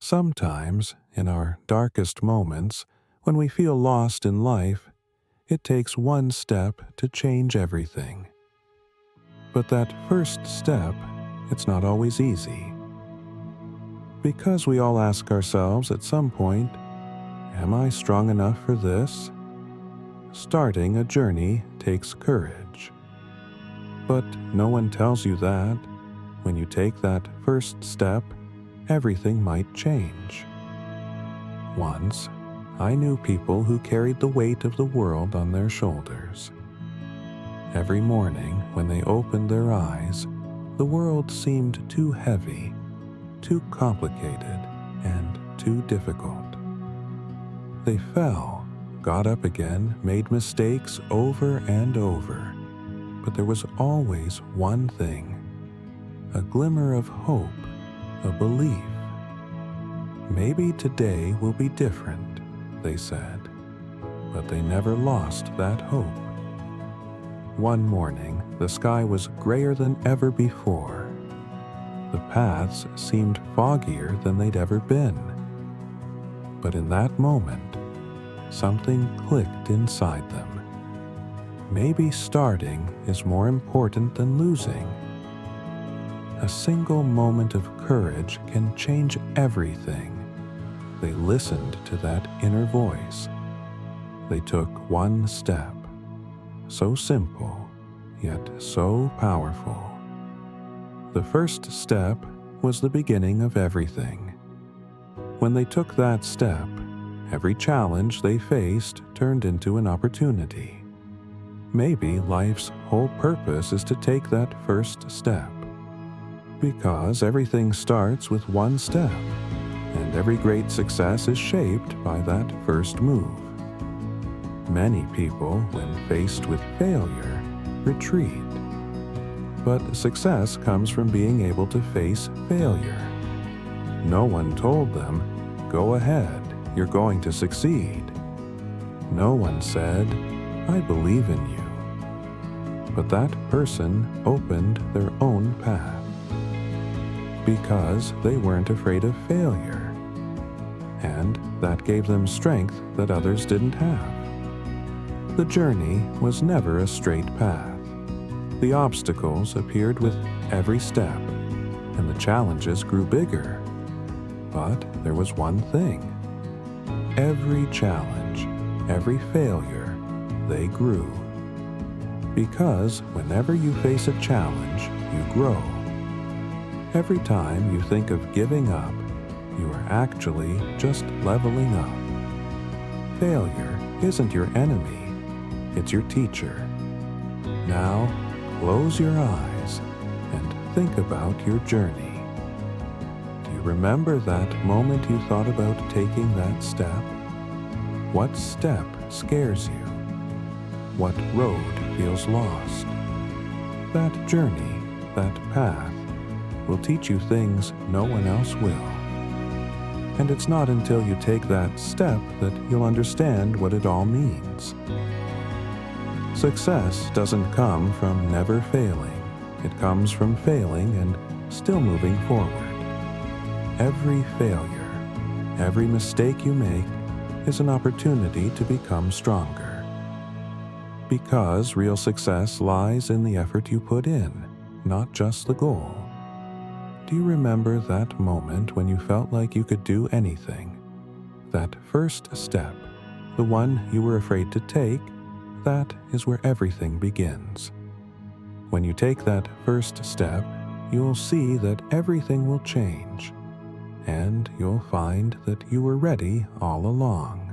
Sometimes, in our darkest moments, when we feel lost in life, it takes one step to change everything. But that first step, it's not always easy. Because we all ask ourselves at some point, am I strong enough for this? Starting a journey takes courage. But no one tells you that when you take that first step, everything might change. Once, I knew people who carried the weight of the world on their shoulders. Every morning, when they opened their eyes, the world seemed too heavy, too complicated, and too difficult. They fell, got up again, made mistakes over and over, but there was always one thing, a glimmer of hope, a belief. Maybe today will be different, they said, but they never lost that hope. One morning, the sky was grayer than ever before. The paths seemed foggier than they'd ever been. But in that moment, something clicked inside them. Maybe starting is more important than losing. A single moment of courage can change everything. They listened to that inner voice. They took one step. So simple, yet so powerful. The first step was the beginning of everything. When they took that step, every challenge they faced turned into an opportunity. Maybe life's whole purpose is to take that first step. Because everything starts with one step, and every great success is shaped by that first move. Many people, when faced with failure, retreat. But success comes from being able to face failure. No one told them, "Go ahead, you're going to succeed." No one said, "I believe in you." But that person opened their own path. Because they weren't afraid of failure. And that gave them strength that others didn't have. The journey was never a straight path. The obstacles appeared with every step, and the challenges grew bigger. But there was one thing. Every challenge, every failure, they grew. Because whenever you face a challenge, you grow. Every time you think of giving up, you are actually just leveling up. Failure isn't your enemy. It's your teacher. Now, close your eyes and think about your journey. Do you remember that moment you thought about taking that step? What step scares you? What road feels lost? That journey, that path, will teach you things no one else will. And it's not until you take that step that you'll understand what it all means. Success doesn't come from never failing. It comes from failing and still moving forward. Every failure, every mistake you make is an opportunity to become stronger. Because real success lies in the effort you put in, not just the goal. Do you remember that moment when you felt like you could do anything? That first step, the one you were afraid to take, that is where everything begins. When you take that first step, you'll see that everything will change, and you'll find that you were ready all along.